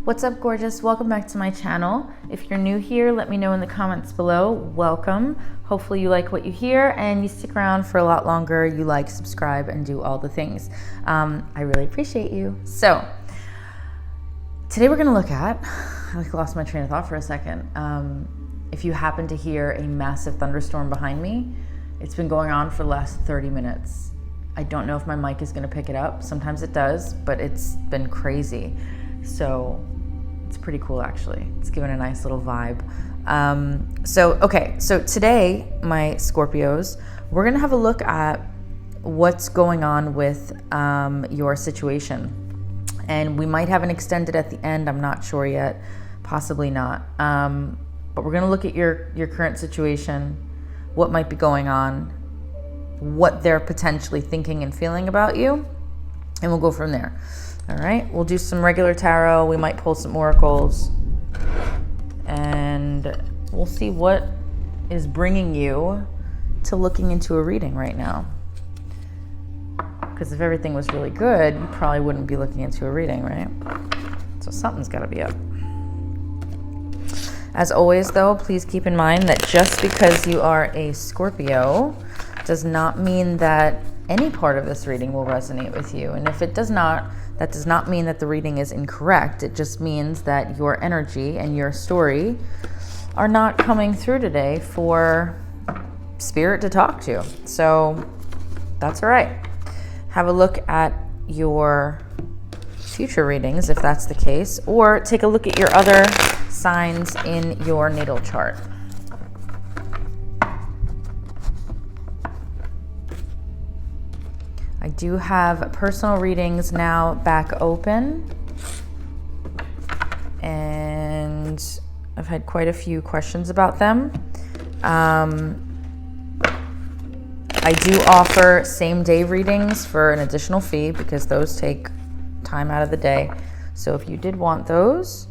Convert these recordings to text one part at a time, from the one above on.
What's up, gorgeous? Welcome back to my channel. If you're new here, let me know in the comments below. Welcome. Hopefully you like what you hear and you stick around for a lot longer. You like, subscribe, and do all the things. I really appreciate you. So today we're gonna look at, I lost my train of thought for a second. If you happen to hear a massive thunderstorm behind me, it's been going on for the last 30 minutes. I don't know if my mic is gonna pick it up. Sometimes it does, but it's been crazy. So it's pretty cool, actually. It's given a nice little vibe. So today, my Scorpios, we're gonna have a look at what's going on with your situation. And we might have an extended at the end, I'm not sure yet, possibly not. But we're gonna look at your current situation, what might be going on, what they're potentially thinking and feeling about you, and we'll go from there. All right, we'll do some regular tarot. We might pull some oracles, and we'll see what is bringing you to looking into a reading right now. Because if everything was really good, you probably wouldn't be looking into a reading, right? So something's got to be up. As always, though, please keep in mind that just because you are a Scorpio does not mean that any part of this reading will resonate with you. And if it does not, that does not mean that the reading is incorrect. It just means that your energy and your story are not coming through today for spirit to talk to. So that's all right. Have a look at your future readings if that's the case, or take a look at your other signs in your natal chart. I do have personal readings now back open, and I've had quite a few questions about them. I do offer same-day readings for an additional fee because those take time out of the day. So if you did want those,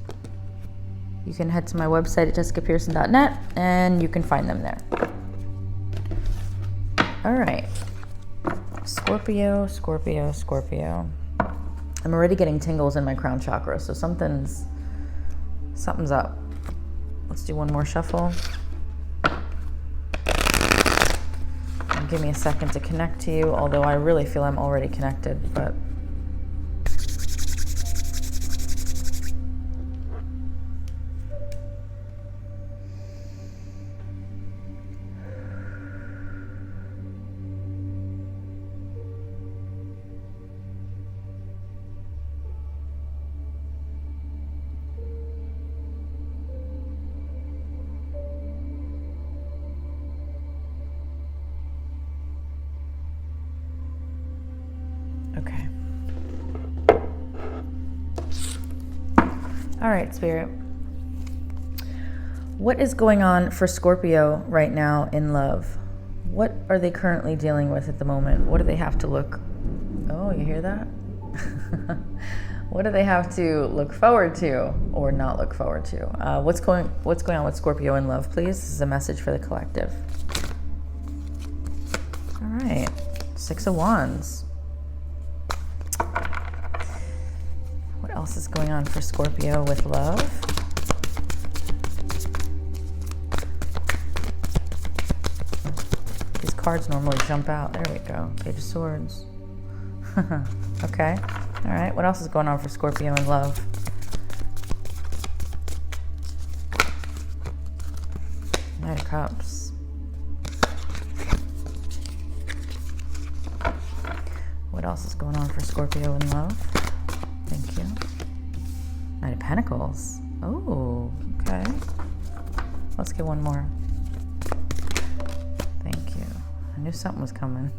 you can head to my website at jessicapearson.net and you can find them there. All right. Scorpio, Scorpio, Scorpio. I'm already getting tingles in my crown chakra, so something's up. Let's do one more shuffle. And give me a second to connect to you, although I really feel I'm already connected, but okay. All right, Spirit. What is going on for Scorpio right now in love? What are they currently dealing with at the moment? What do they have to look... Oh, you hear that? What do they have to look forward to or not look forward to? What's going on with Scorpio in love, please? This is a message for the collective. All right. 6 of Wands. What else is going on for Scorpio with love? These cards normally jump out. There we go. Page of Swords. Okay. All right. What else is going on for Scorpio in love? Knight of Cups. What else is going on for Scorpio in love? Thank you. Knight of Pentacles. Oh, okay. Let's get one more. Thank you. I knew something was coming.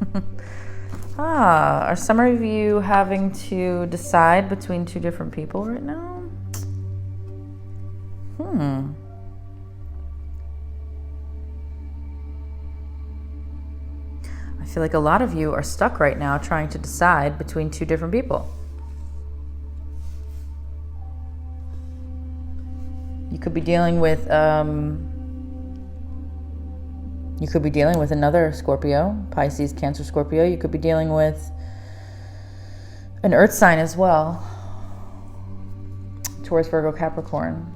Are some of you having to decide between two different people right now? I feel like a lot of you are stuck right now trying to decide between two different people. You could be dealing with another Scorpio, Pisces, Cancer, Scorpio. You could be dealing with an earth sign as well. Taurus, Virgo, Capricorn.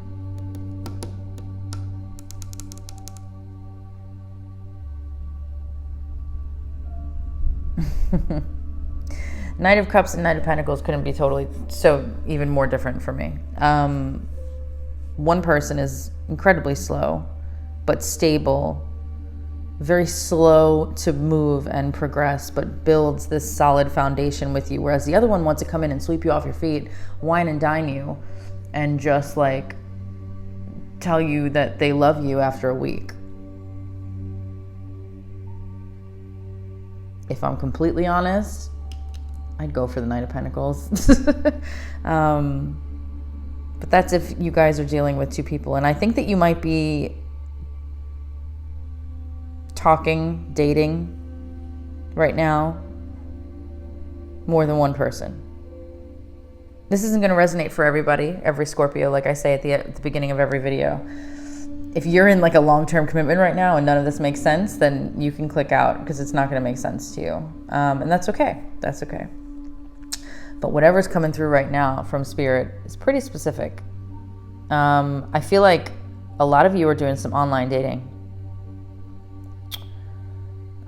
Knight of Cups and Knight of Pentacles couldn't be totally so even more different for me. One person is incredibly slow, but stable, very slow to move and progress, but builds this solid foundation with you. Whereas the other one wants to come in and sweep you off your feet, wine and dine you, and just like tell you that they love you after a week. If I'm completely honest, I'd go for the Knight of Pentacles. But that's if you guys are dealing with two people. And I think that you might be talking, dating right now, more than one person. This isn't going to resonate for everybody, every Scorpio, like I say at the beginning of every video. If you're in like a long-term commitment right now and none of this makes sense, then you can click out because it's not going to make sense to you. And that's okay. That's okay. But whatever's coming through right now from Spirit is pretty specific. I feel like a lot of you are doing some online dating.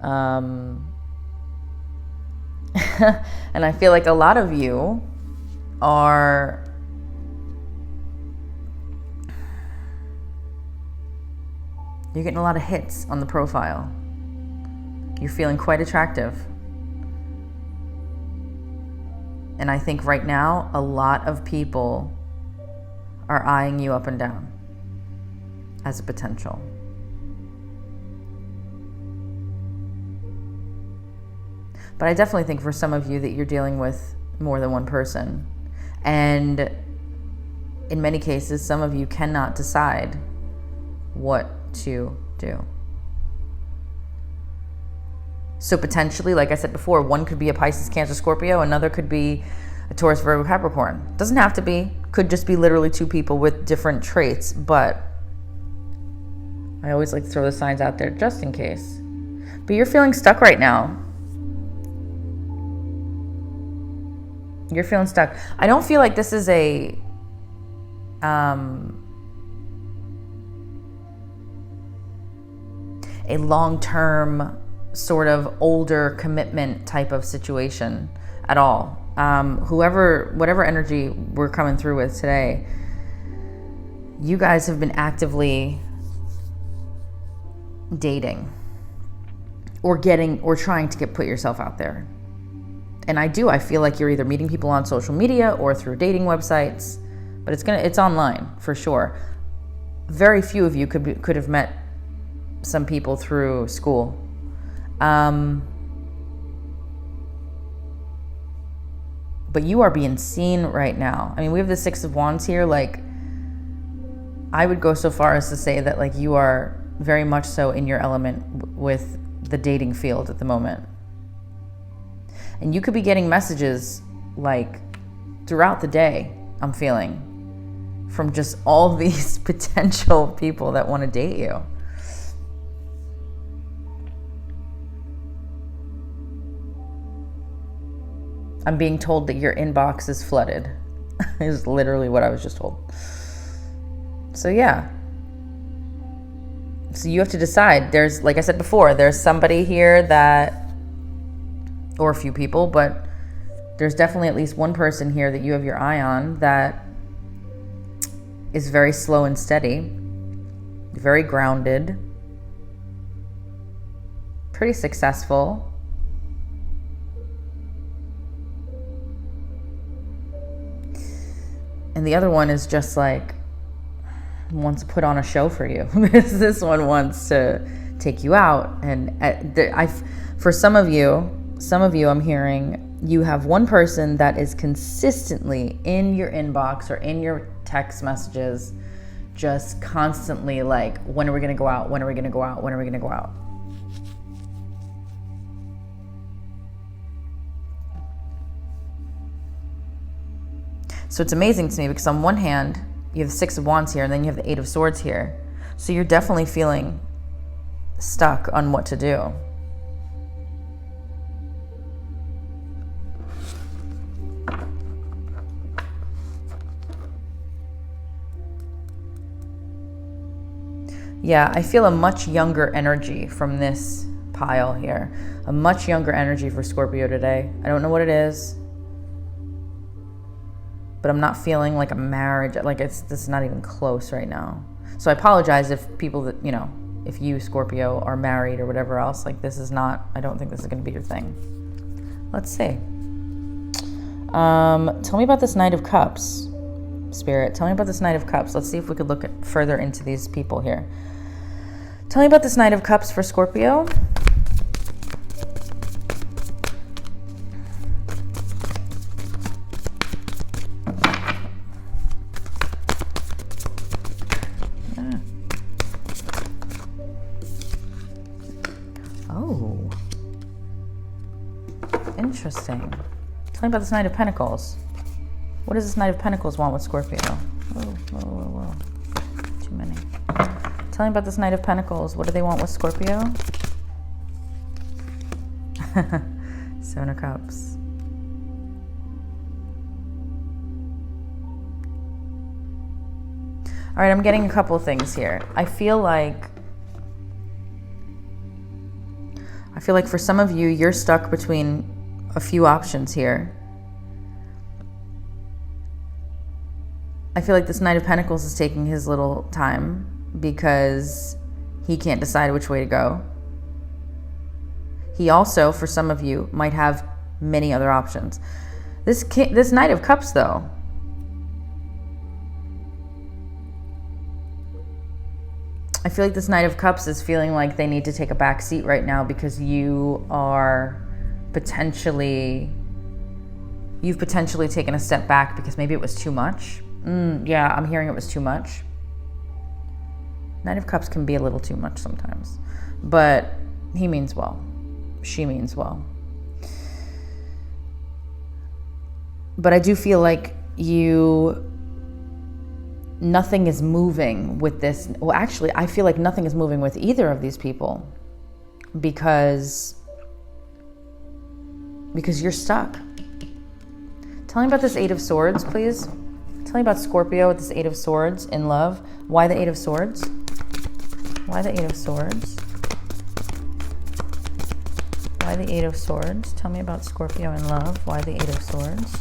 And I feel like a lot of you are you're getting a lot of hits on the profile. You're feeling quite attractive. And I think right now, a lot of people are eyeing you up and down as a potential. But I definitely think for some of you that you're dealing with more than one person. And in many cases, some of you cannot decide what to do. So potentially, like I said before, one could be a Pisces, Cancer, Scorpio, another could be a Taurus, Virgo, Capricorn. Doesn't have to be. Could just be literally two people with different traits, but I always like to throw the signs out there just in case. But you're feeling stuck right now. You're feeling stuck. I don't feel like this is a long-term sort of older commitment type of situation at all. Whatever energy we're coming through with today, you guys have been actively dating or trying to put yourself out there. And I feel like you're either meeting people on social media or through dating websites, but it's online for sure. Very few of you could have met some people through school. But you are being seen right now. I mean, we have the Six of Wands here. Like, I would go so far as to say that like you are very much so in your element with the dating field at the moment. And you could be getting messages like throughout the day, I'm feeling, from just all these potential people that want to date you. I'm being told that your inbox is flooded. Is literally what I was just told. So yeah. So you have to decide. There's, like I said before, there's somebody here that, or a few people, but there's definitely at least one person here that you have your eye on that is very slow and steady, very grounded, pretty successful. And the other one is just like wants to put on a show for you. This one wants to take you out. And for some of you, I'm hearing you have one person that is consistently in your inbox or in your text messages, just constantly like, when are we going to go out? When are we going to go out? When are we going to go out? So it's amazing to me because on one hand, you have the Six of Wands here and then you have the Eight of Swords here. So you're definitely feeling stuck on what to do. Yeah, I feel a much younger energy from this pile here. A much younger energy for Scorpio today. I don't know what it is, but I'm not feeling like a marriage. Like this is not even close right now. So I apologize if people that, if you, Scorpio, are married or whatever else. Like this is not, I don't think this is going to be your thing. Let's see. Tell me about this Knight of Cups, Spirit. Tell me about this Knight of Cups. Let's see if we could look further into these people here. Tell me about this Knight of Cups for Scorpio. Oh, interesting. Tell me about this Knight of Pentacles. What does this Knight of Pentacles want with Scorpio? Whoa. Too many. Tell me about this Knight of Pentacles. What do they want with Scorpio? Seven of Cups. All right, I'm getting a couple of things here. I feel like for some of you, you're stuck between a few options here. I feel like this Knight of Pentacles is taking his little time because he can't decide which way to go. He also, for some of you, might have many other options. This Knight of Cups, though, I feel like this Knight of Cups is feeling like they need to take a back seat right now because you've potentially taken a step back because maybe it was too much. Yeah, I'm hearing it was too much. Knight of Cups can be a little too much sometimes, but he means well. She means well. But I do feel like nothing is moving with this. Well, actually, I feel like nothing is moving with either of these people because you're stuck. Tell me about this Eight of Swords, please. Tell me about Scorpio with this Eight of Swords in love. Why the Eight of Swords? Why the Eight of Swords? Why the Eight of Swords? Tell me about Scorpio in love. Why the Eight of Swords?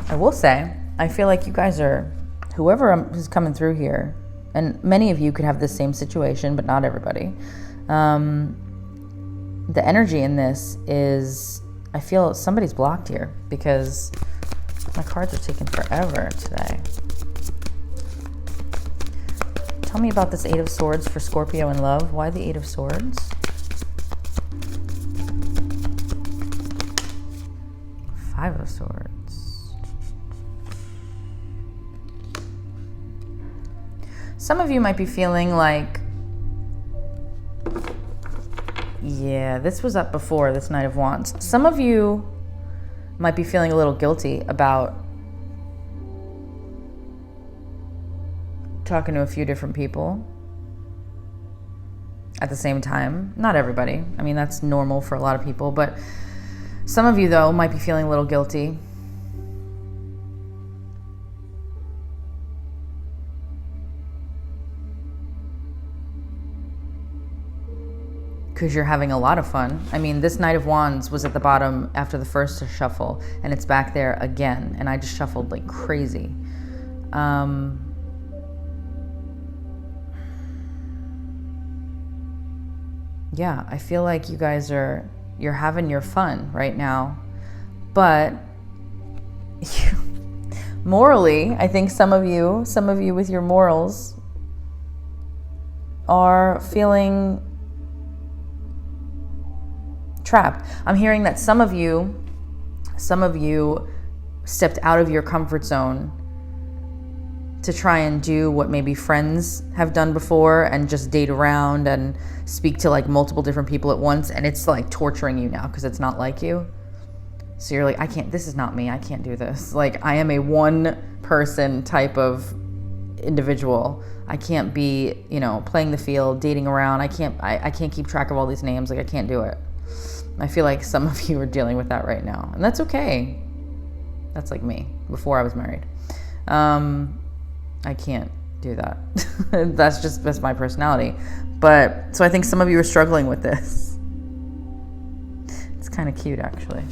I will say, I feel like you guys are, whoever is coming through here, and many of you could have this same situation, but not everybody. The energy in this is, I feel somebody's blocked here because my cards are taking forever today. Tell me about this Eight of Swords for Scorpio in love. Why the Eight of Swords? Five of Swords. Some of you might be feeling like, yeah, this was up before, this Knight of Wands. Some of you might be feeling a little guilty about talking to a few different people at the same time. Not everybody. I mean, that's normal for a lot of people, but some of you, though, might be feeling a little guilty. Because you're having a lot of fun. I mean, this Knight of Wands was at the bottom after the first shuffle, and it's back there again, and I just shuffled like crazy. Yeah, I feel like you guys you're having your fun right now, but morally, I think some of you with your morals are feeling trapped. I'm hearing that some of you stepped out of your comfort zone to try and do what maybe friends have done before and just date around and speak to like multiple different people at once, and it's like torturing you now because it's not like you. So you're like, this is not me. I can't do this. Like, I am a one person type of individual. I can't be, playing the field, dating around. I can't keep track of all these names. Like, I can't do it. I feel like some of you are dealing with that right now, and that's okay. That's like me. before I was married. I can't do that. That's my personality. But so I think some of you are struggling with this. It's kind of cute, actually.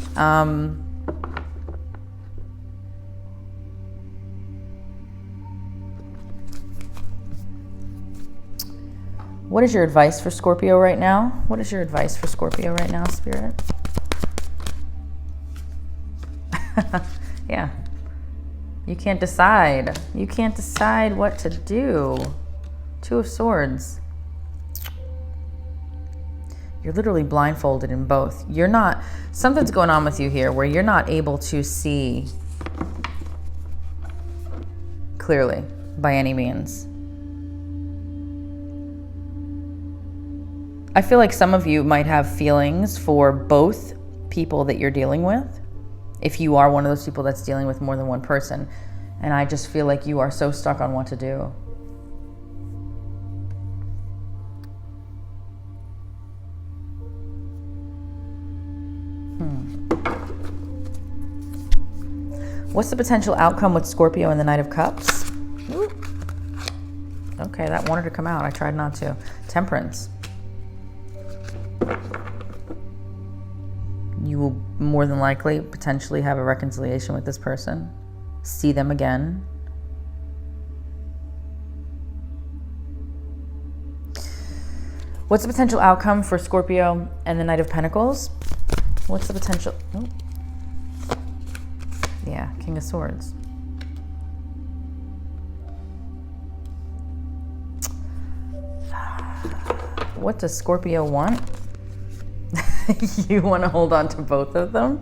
What is your advice for Scorpio right now? What is your advice for Scorpio right now, Spirit? Yeah. You can't decide. You can't decide what to do. Two of Swords. You're literally blindfolded in both. You're not, something's going on with you here where you're not able to see clearly by any means. I feel like some of you might have feelings for both people that you're dealing with, if you are one of those people that's dealing with more than one person. And I just feel like you are so stuck on what to do. What's the potential outcome with Scorpio and the Knight of Cups? Ooh. Okay, that wanted to come out. I tried not to. Temperance. You will more than likely potentially have a reconciliation with this person. See them again. What's the potential outcome for Scorpio and the Knight of Pentacles? What's the potential? Oh. Yeah, King of Swords. What does Scorpio want? You want to hold on to both of them?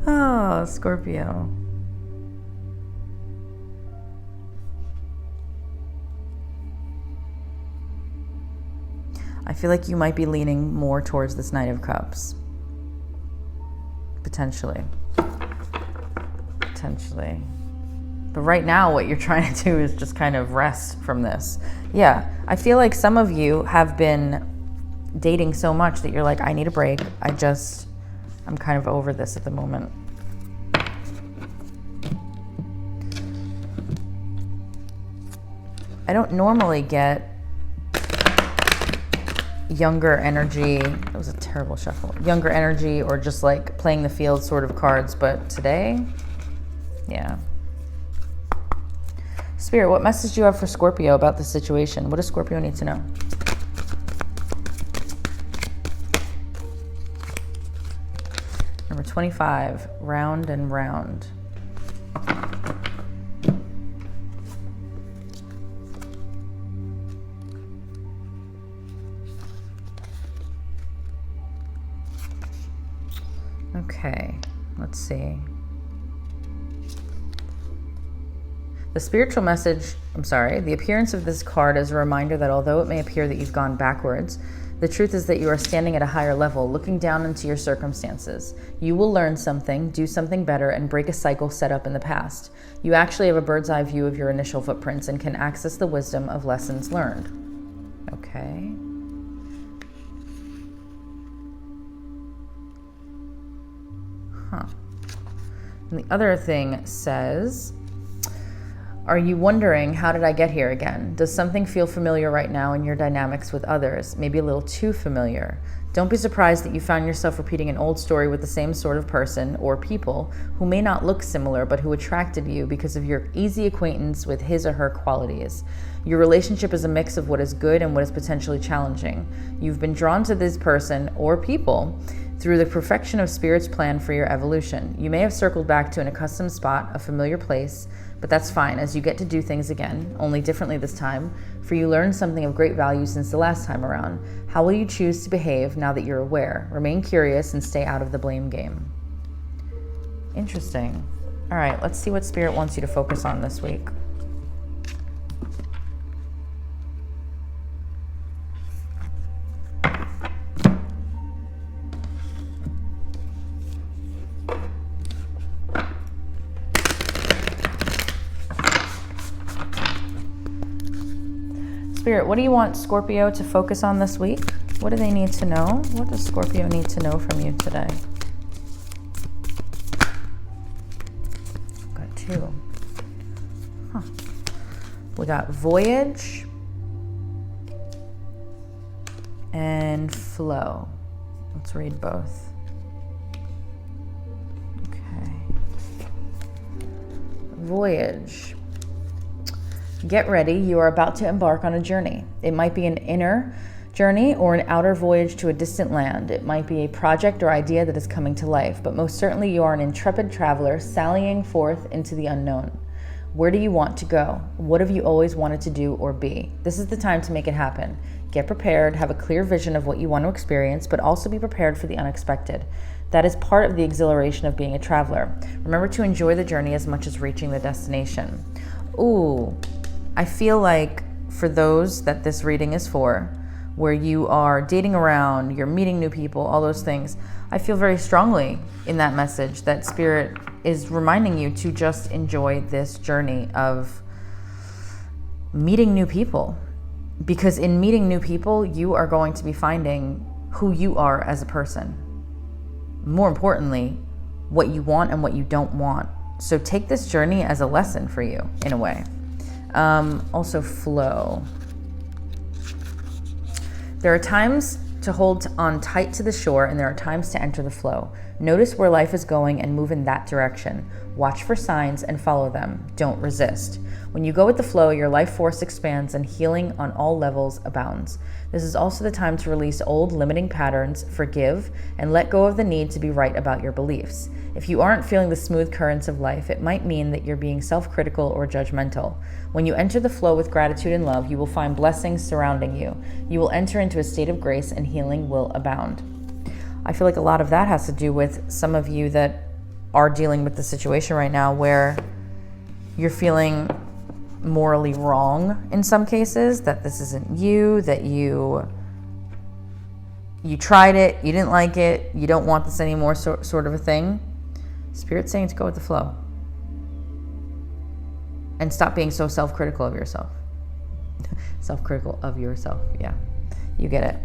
Oh, Scorpio. I feel like you might be leaning more towards this Knight of Cups. Potentially. Potentially. But right now, what you're trying to do is just kind of rest from this. Yeah, I feel like some of you have been dating so much that you're like, I need a break. I'm kind of over this at the moment. I don't normally get younger energy. That was a terrible shuffle. Younger energy or just like playing the field sort of cards. But today, yeah. Spirit, what message do you have for Scorpio about the situation? What does Scorpio need to know? Number 25, round and round. Okay, let's see. The appearance of this card is a reminder that although it may appear that you've gone backwards, the truth is that you are standing at a higher level, looking down into your circumstances. You will learn something, do something better, and break a cycle set up in the past. You actually have a bird's eye view of your initial footprints and can access the wisdom of lessons learned. Okay. Huh. And the other thing says, are you wondering, how did I get here again? Does something feel familiar right now in your dynamics with others? Maybe a little too familiar. Don't be surprised that you found yourself repeating an old story with the same sort of person or people who may not look similar, but who attracted you because of your easy acquaintance with his or her qualities. Your relationship is a mix of what is good and what is potentially challenging. You've been drawn to this person or people through the perfection of Spirit's plan for your evolution. You may have circled back to an accustomed spot, a familiar place, but that's fine as you get to do things again, only differently this time, for you learned something of great value since the last time around. How will you choose to behave now that you're aware? Remain curious and stay out of the blame game. Interesting. All right, let's see what Spirit wants you to focus on this week. Spirit, what do you want Scorpio to focus on this week? What do they need to know? What does Scorpio need to know from you today? 2. Huh. We got Voyage and Flow. Let's read both. Okay. Voyage. Get ready, you are about to embark on a journey. It might be an inner journey or an outer voyage to a distant land. It might be a project or idea that is coming to life, but most certainly you are an intrepid traveler sallying forth into the unknown. Where do you want to go? What have you always wanted to do or be? This is the time to make it happen. Get prepared, have a clear vision of what you want to experience, but also be prepared for the unexpected. That is part of the exhilaration of being a traveler. Remember to enjoy the journey as much as reaching the destination. Ooh, I feel like for those that this reading is for, where you are dating around, you're meeting new people, all those things, I feel very strongly in that message that Spirit is reminding you to just enjoy this journey of meeting new people. Because in meeting new people, you are going to be finding who you are as a person. More importantly, what you want and what you don't want. So take this journey as a lesson for you, in a way. Also, flow. There are times to hold on tight to the shore, and there are times to enter the flow. Notice where life is going and move in that direction. Watch for signs and follow them. Don't resist. When you go with the flow, your life force expands and healing on all levels abounds. This is also the time to release old limiting patterns, forgive, and let go of the need to be right about your beliefs. If you aren't feeling the smooth currents of life, it might mean that you're being self-critical or judgmental. When you enter the flow with gratitude and love, you will find blessings surrounding you. You will enter into a state of grace and healing will abound. I feel like a lot of that has to do with some of you that are dealing with the situation right now where you're feeling morally wrong in some cases, that this isn't you, that you tried it, you didn't like it, you don't want this anymore, sort of a thing. Spirit's saying to go with the flow. And stop being so self-critical of yourself. Self-critical of yourself, yeah. You get it.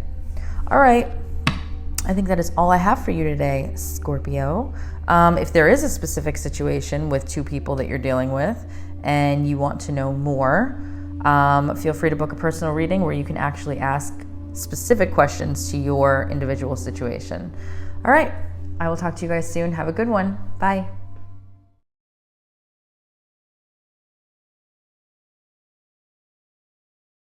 All right. I think that is all I have for you today, Scorpio. If there is a specific situation with two people that you're dealing with and you want to know more, feel free to book a personal reading where you can actually ask specific questions to your individual situation. All right. I will talk to you guys soon. Have a good one. Bye.